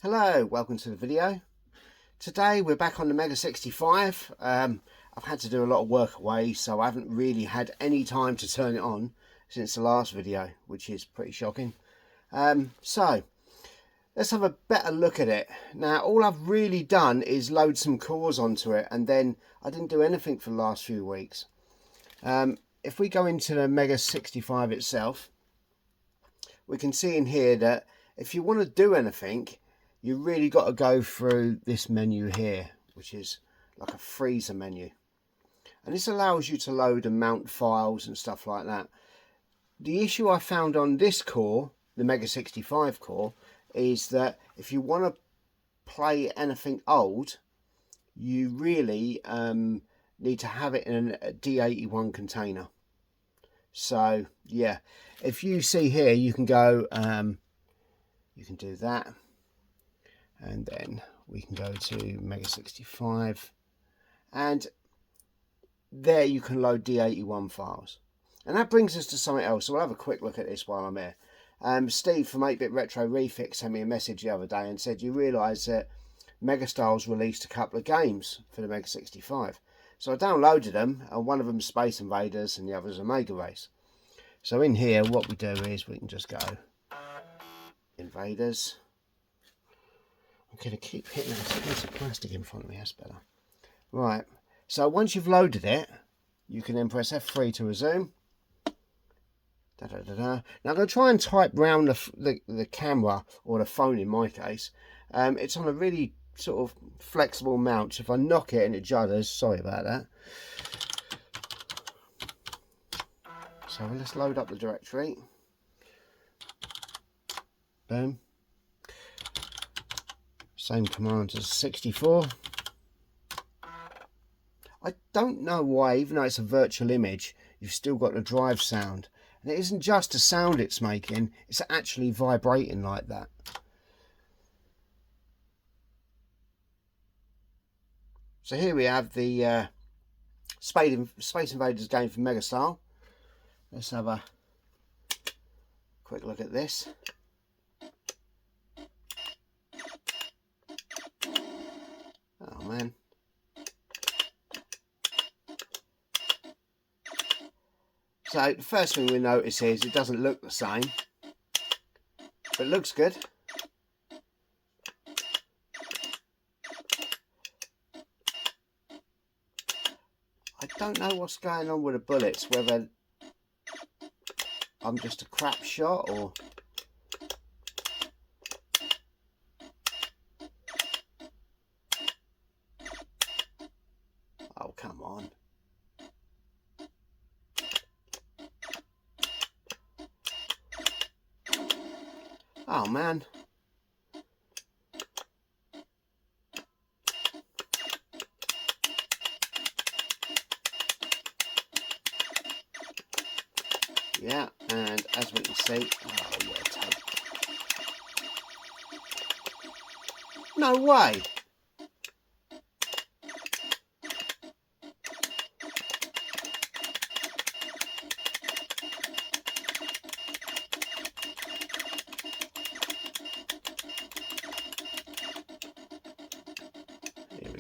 Hello, welcome to the video. Today we're back on the MEGA65. I've had to do a lot of work away, so I haven't really had any time to turn it on since the last video, which is pretty shocking. So let's have a better look at it. Now all I've really done is load some cores onto it, and then I didn't do anything for the last few weeks. If we go into the MEGA65 itself, we can see in here that if you want to do anything, you really got to go through this menu here, which is like a freezer menu. And this allows you to load and mount files and stuff like that. The issue I found on this core, the MEGA65 core, is that if you want to play anything old, you really need to have it in a D81 container. So yeah, if you see here, you can go, you can do that. And then we can go to MEGA65, and there you can load D81 files. And that brings us to something else, so we'll have a quick look at this while I'm here. Steve from 8-Bit Retro Refix sent me a message the other day and said, you realise that MEGASTYLE's released a couple of games for the MEGA65. So I downloaded them, and one of them is Space Invaders and the other is a Mega Race. So in here, what we do is we can just go Invaders. I'm going to keep hitting that piece of plastic in front of me, that's better. Right, so once you've loaded it, you can then press F3 to resume. Now I'm going to try and type round the camera, or the phone in my case. It's on a really sort of flexible mount, so if I knock it and it judders, sorry about that. So let's load up the directory. Boom. Same command as 64. I don't know why, even though it's a virtual image, you've still got the drive sound. And it isn't just the sound it's making, it's actually vibrating like that. So here we have the Space Invaders game from MEGASTYLE. Let's have a quick look at this. Oh man. So the first thing we notice is it doesn't look the same, but it looks good. I don't know what's going on with the bullets, whether I'm just a crap shot or... Oh, come on. Oh, man. Yeah, and as we can see... Oh, yeah, tape. No way!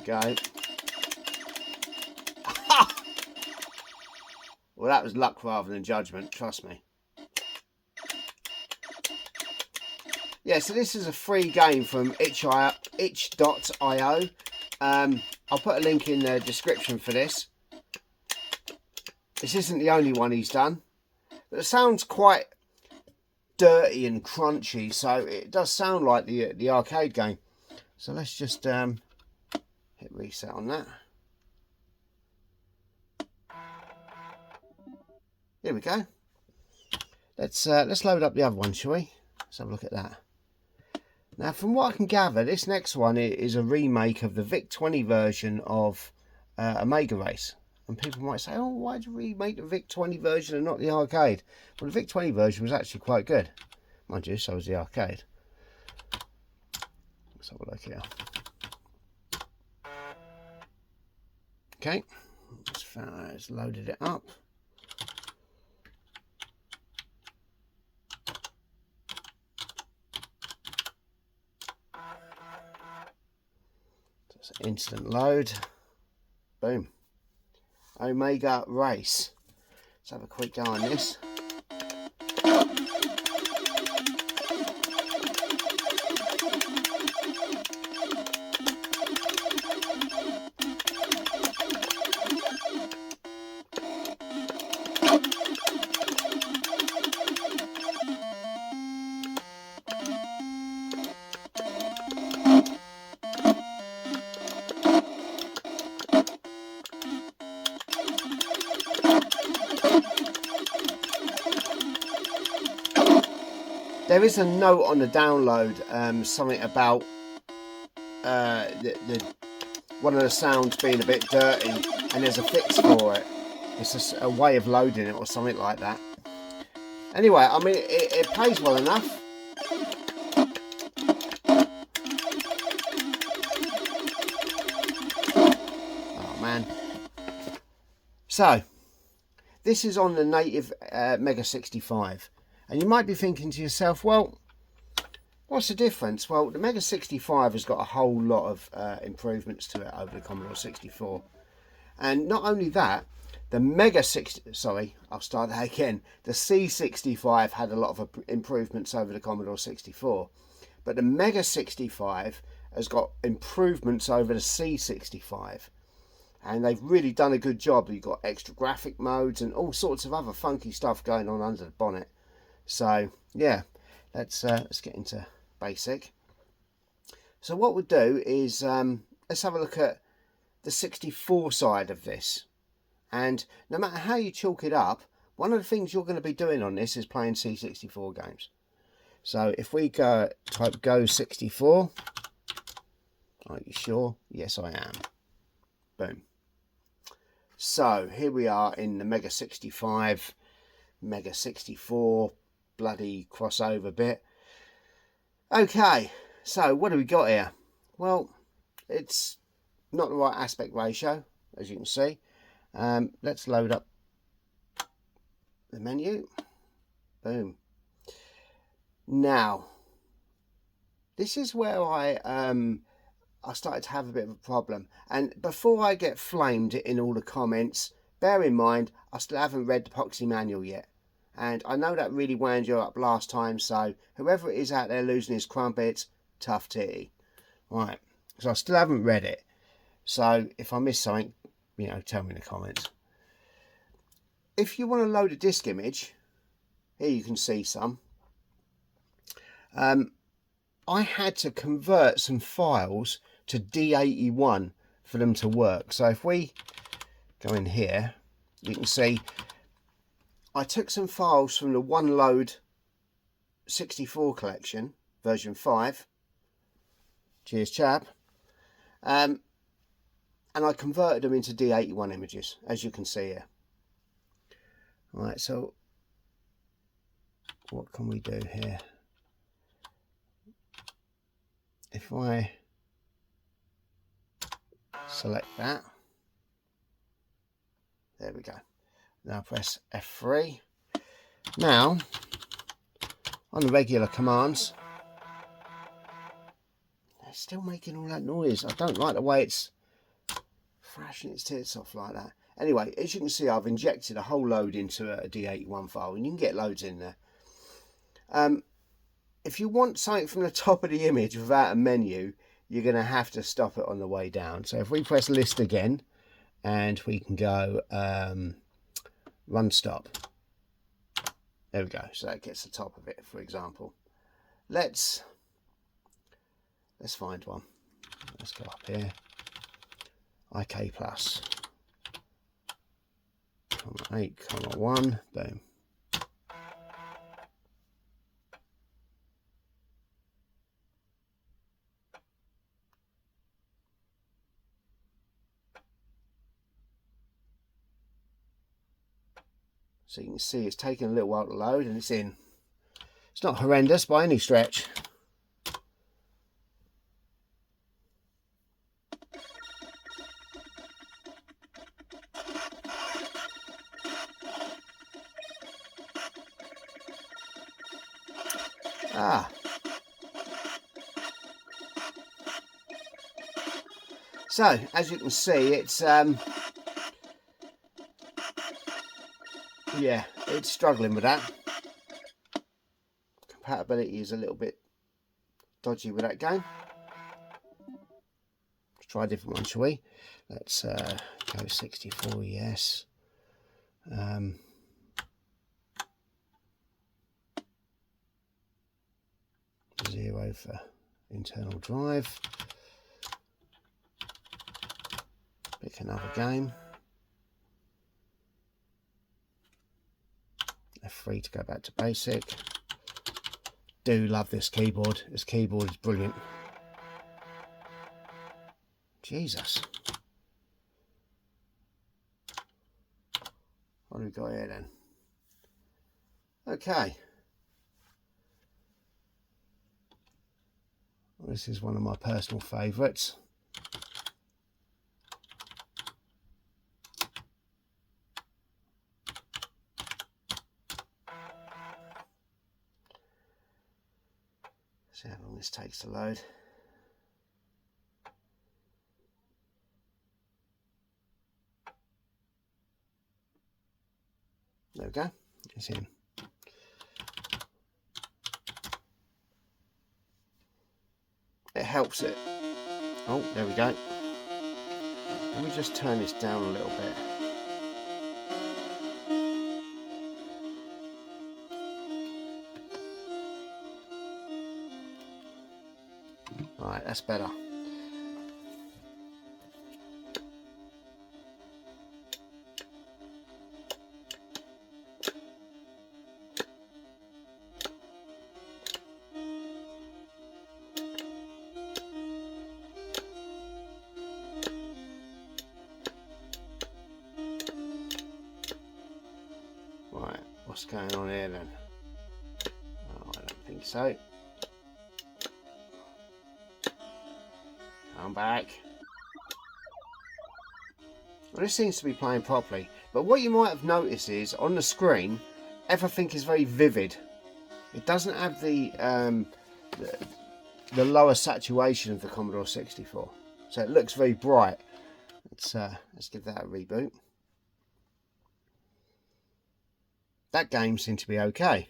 Go. Well, that was luck rather than judgment, trust me. Yeah, so this is a free game from itch.io. I'll put a link in the description for this. This isn't the only one he's done, but it sounds quite dirty and crunchy, so it does sound like the arcade game. So let's just hit reset on that. Here we go. Let's load up the other one, shall we? Let's have a look at that. Now, from what I can gather, this next one is a remake of the VIC-20 version of a Mega Race. And people might say, oh, why did you remake the VIC-20 version and not the arcade? Well, the VIC-20 version was actually quite good. Mind you, so was the arcade. Let's have a look here. Okay, let's loaded it up. Just instant load. Boom. Omega Race. Let's have a quick go on this. There is a note on the download, something about one of the sounds being a bit dirty, and there's a fix for it. It's just a way of loading it or something like that. Anyway, I mean, it plays well enough. Oh man. So, this is on the native MEGA65. And you might be thinking to yourself, well, what's the difference? Well, the MEGA65 has got a whole lot of improvements to it over the Commodore 64. And not only that, the I'll start that again. The C65 had a lot of improvements over the Commodore 64. But the MEGA65 has got improvements over the C65. And they've really done a good job. You've got extra graphic modes and all sorts of other funky stuff going on under the bonnet. So yeah, let's get into basic. So what we'll do is let's have a look at the 64 side of this. And no matter how you chalk it up, one of the things you're going to be doing on this is playing C64 games. So if we go type Go 64, are you sure? Yes, I am. Boom. So here we are in the MEGA65, MEGA64 bloody crossover bit. Okay, so what do we got here? Well, it's not the right aspect ratio, as you can see. Let's load up the menu. Boom. Now, this is where I started to have a bit of a problem. And before I get flamed in all the comments, bear in mind, I still haven't read the Proxy manual yet. And I know that really wound you up last time, so whoever it is out there losing his crumpets, tough titty. Right, so I still haven't read it. So if I miss something, you know, tell me in the comments. If you want to load a disk image, here you can see some. I had to convert some files to D81 for them to work. So if we go in here, you can see I took some files from the One Load 64 collection, version 5. Cheers, chap. And I converted them into D81 images, as you can see here. Right, so what can we do here? If I select that, there we go. Now press F3. Now, on the regular commands, it's still making all that noise. I don't like the way it's thrashing its tits off like that. Anyway, as you can see, I've injected a whole load into a D81 file, and you can get loads in there. If you want something from the top of the image without a menu, you're going to have to stop it on the way down. So if we press list again, and we can go run stop. There we go. So that gets the top of it, for example. Let's find one. Let's go up here. IK plus 8,1. Boom. So you can see it's taking a little while to load, and it's in. It's not horrendous by any stretch. So as you can see, it's yeah, it's struggling with that. Compatibility is a little bit dodgy with that game. Let's try a different one, shall we? Let's go 64, yes. 0 for internal drive. Pick another game. F3 to go back to basic. Do love this keyboard. This keyboard is brilliant. Jesus. What do we got here then? Okay. Well, this is one of my personal favourites. See how long this takes to load. There we go. It's in. It helps it. Oh, there we go. Let me just turn this down a little bit. Right, that's better. Right, what's going on here then? Oh, I don't think so. Come back. Well, this seems to be playing properly, but what you might have noticed is on the screen everything is very vivid. It doesn't have the lower saturation of the Commodore 64, so it looks very bright. Let's give that a reboot. That game seemed to be okay.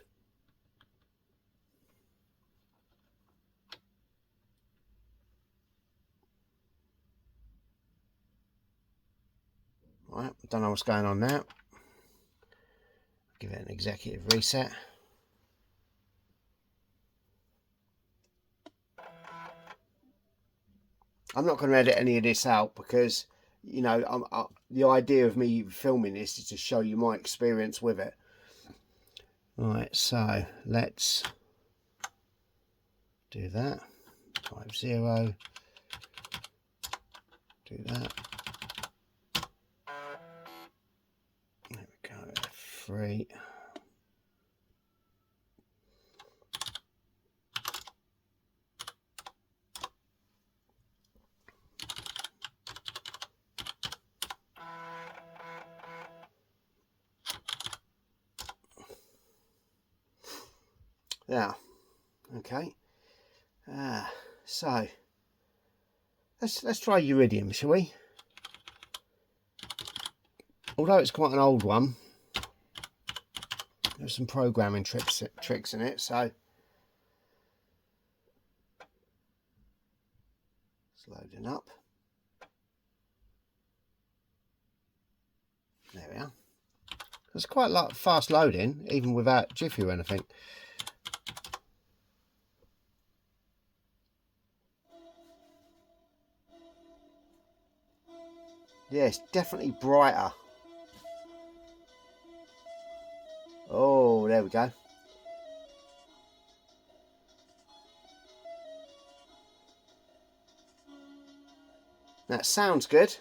Right, don't know what's going on now. Give it an executive reset. I'm not going to edit any of this out because, you know, the idea of me filming this is to show you my experience with it. Right, so let's do that. Type 0. Do that. There we go. F3. Yeah, okay. So let's try Iridium, shall we? Although it's quite an old one, there's some programming tricks in it. So it's loading up. There we are. It's quite fast loading, even without Jiffy or anything. Yeah, it's definitely brighter. Oh, there we go. That sounds good.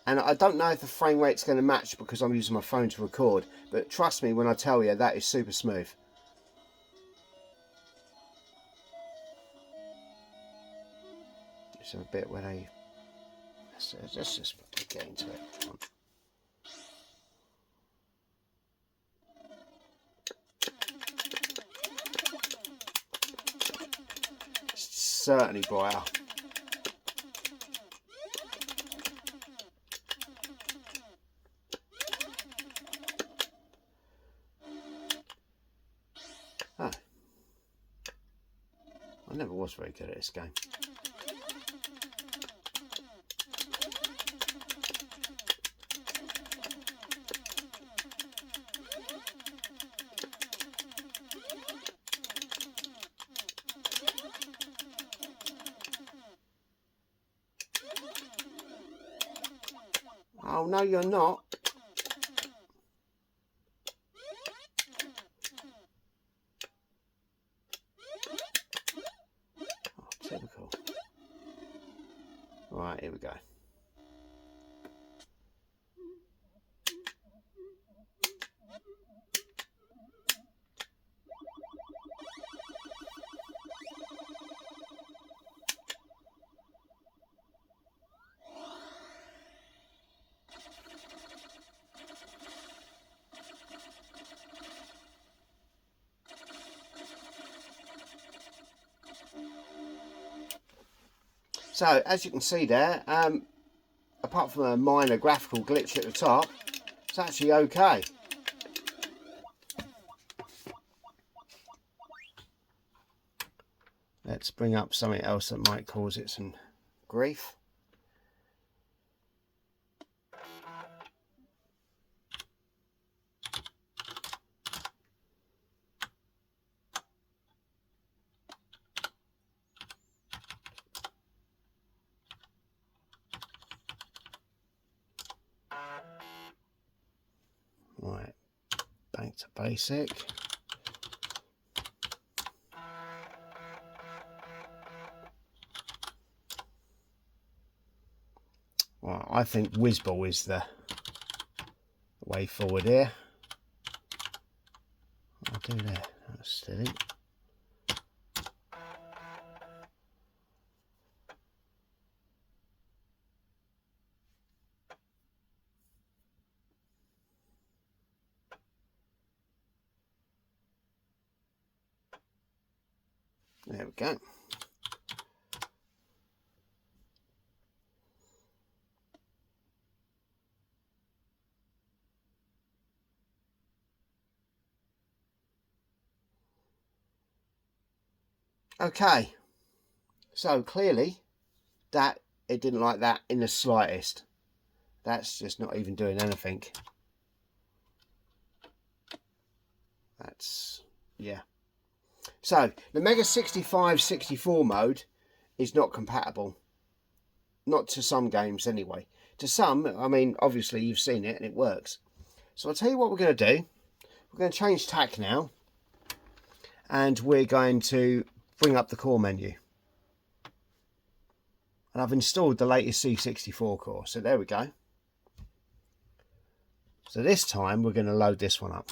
And I don't know if the frame rate's going to match because I'm using my phone to record. But trust me when I tell you, that is super smooth. It's a bit where they... Let's just get into it. certainly brighter. Oh. I never was very good at this game. Oh, no, you're not. Oh, typical. Right, here we go. So, as you can see there, apart from a minor graphical glitch at the top, it's actually okay. Let's bring up something else that might cause it some grief. Right, back to basic. Right, I think Whizball is the way forward here. I'll do that. That's steady. There we go. Okay, so clearly that it didn't like that in the slightest. That's just not even doing anything. That's, yeah. So the MEGA65 64 mode is not compatible. Not to some games anyway. To some, I mean, obviously you've seen it and it works. So I'll tell you what we're going to do. We're going to change tack now. And we're going to bring up the core menu. And I've installed the latest C64 core. So there we go. So this time we're going to load this one up.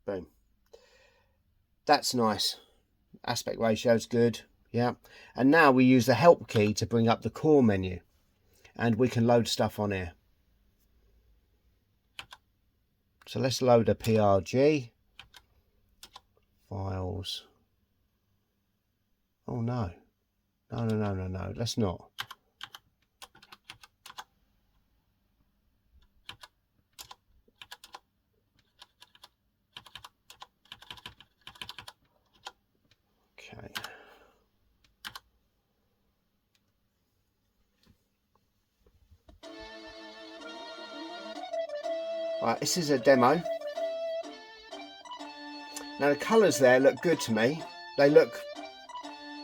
Boom. That's nice. Aspect ratio is good. Yeah. And now we use the help key to bring up the core menu. And we can load stuff on here. So let's load a PRG. Files. Oh no. No. Let's not. Okay. Right, this is a demo. Now the colours there look good to me. They look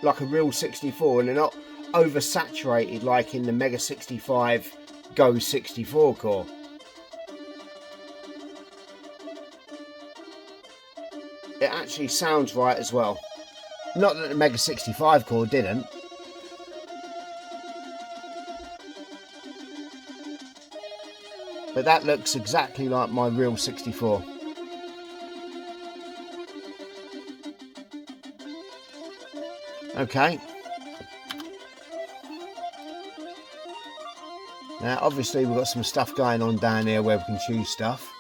like a real 64 and they're not oversaturated like in the MEGA65 Go 64 core. It actually sounds right as well. Not that the MEGA65 core didn't. But that looks exactly like my real 64. Okay. Now obviously we've got some stuff going on down here where we can choose stuff.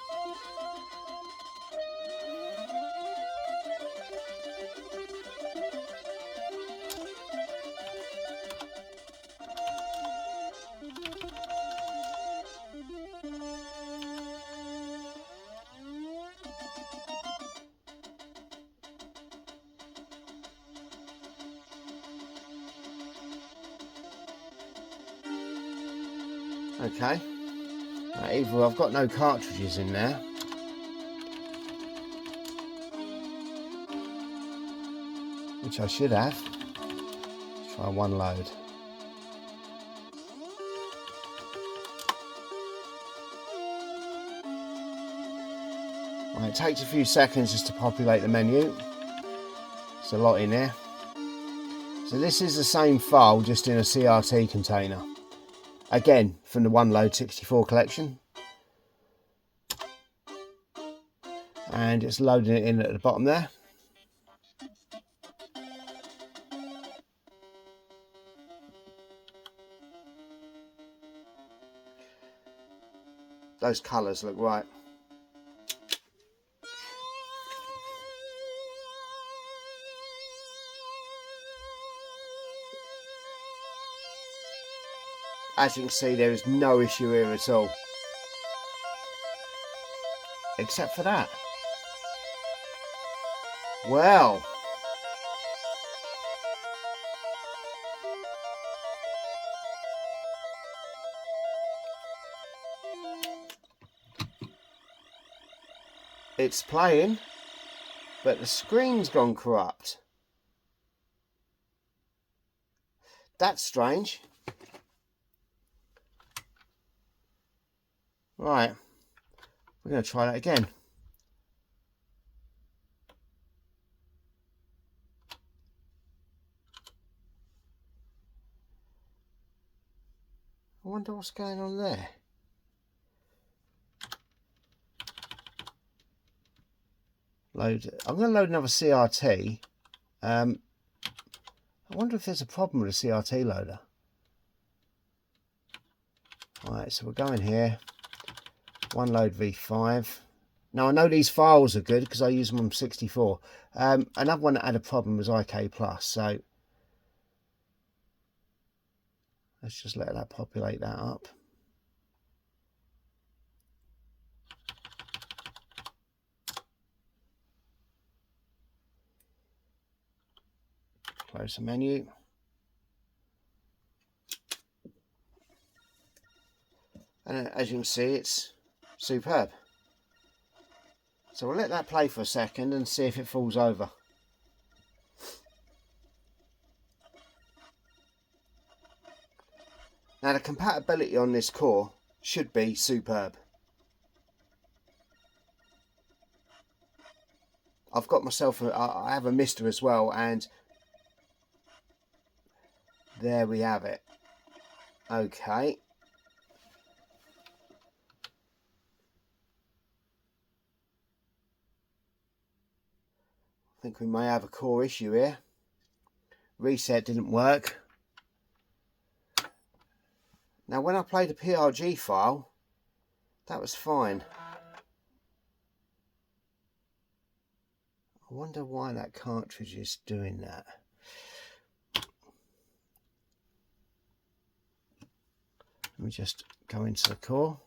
Okay. Either I've got no cartridges in there, which I should have. Let's try one load. Right, it takes a few seconds just to populate the menu. There's a lot in there. So this is the same file, just in a CRT container. Again, from the OneLoad 64 collection. And it's loading it in at the bottom there. Those colours look right. As you can see, there is no issue here at all. Except for that. Well. It's playing, but the screen's gone corrupt. That's strange. Right, we're going to try that again. I wonder what's going on there. Load. I'm going to load another CRT. I wonder if there's a problem with the CRT loader. Right, so we're going here. OneLoad V5. Now I know these files are good because I use them on 64. Another one that had a problem was IK+, so let's just let that populate that up. Close the menu. And as you can see, it's superb. So we'll let that play for a second and see if it falls over. Now the compatibility on this core should be superb. I've got myself, I have a Mister as well, and there we have it. Okay. I think we may have a core issue here. Reset didn't work. Now when I played the PRG file, that was fine. I wonder why that cartridge is doing that. Let me just go into the core.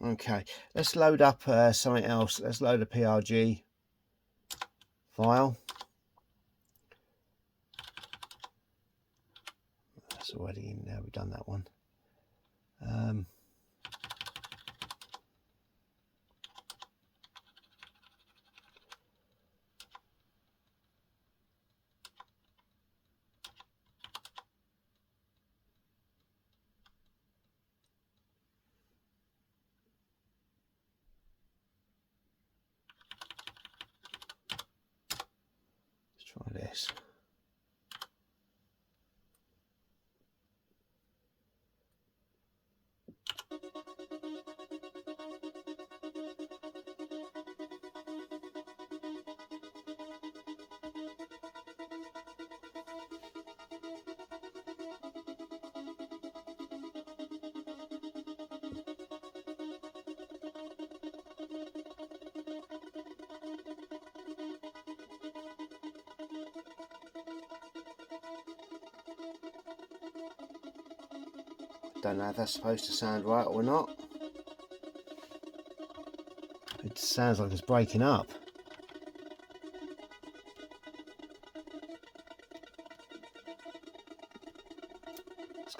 Okay, let's load up something else. Let's load a PRG file. That's already in there, we've done that one. Let's try this. Don't know if that's supposed to sound right or not. It sounds like it's breaking up.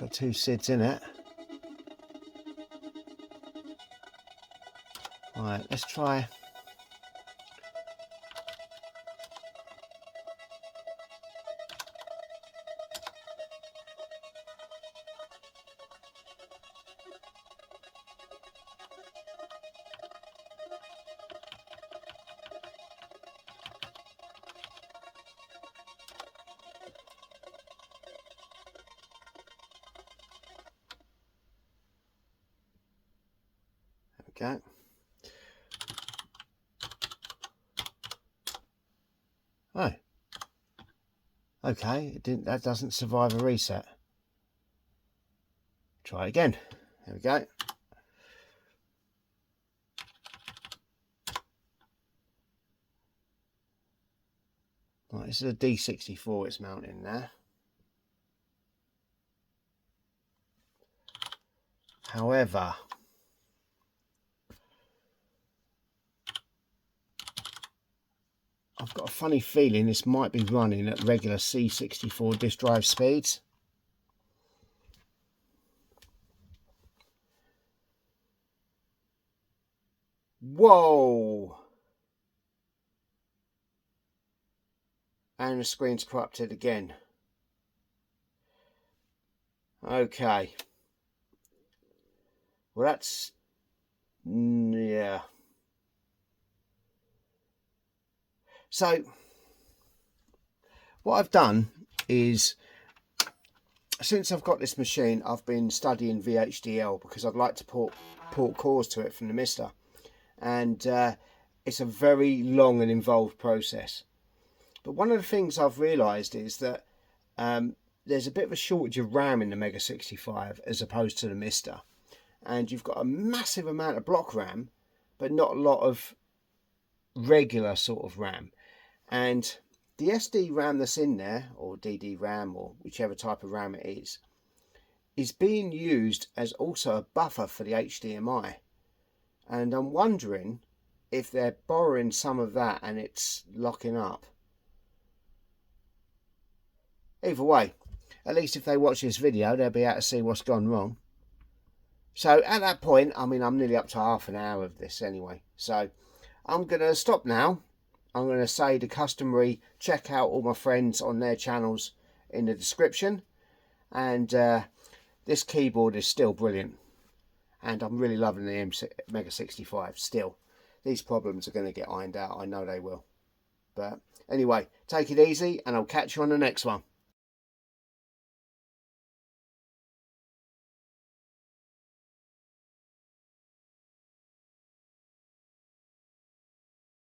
got 2 SIDs in it. Right, let's try. There we go. Oh, okay, it didn't. That doesn't survive a reset. Try again. There we go. Right, this is a D64 it's mounting there. However, I've got a funny feeling this might be running at regular C64 disk drive speeds. Whoa! And the screen's corrupted again. Okay. Well, that's... yeah. So, what I've done is, since I've got this machine, I've been studying VHDL because I'd like to port cores to it from the Mister. And it's a very long and involved process. But one of the things I've realised is that there's a bit of a shortage of RAM in the MEGA65 as opposed to the Mister. And you've got a massive amount of block RAM, but not a lot of regular sort of RAM. And the SD RAM that's in there, or DD RAM, or whichever type of RAM it is being used as also a buffer for the HDMI. And I'm wondering if they're borrowing some of that and it's locking up. Either way, at least if they watch this video, they'll be able to see what's gone wrong. So at that point, I mean, I'm nearly up to half an hour of this anyway. So I'm going to stop now. I'm going to say the customary check out all my friends on their channels in the description. And this keyboard is still brilliant. And I'm really loving the MEGA65 still. These problems are going to get ironed out. I know they will. But anyway, take it easy and I'll catch you on the next one.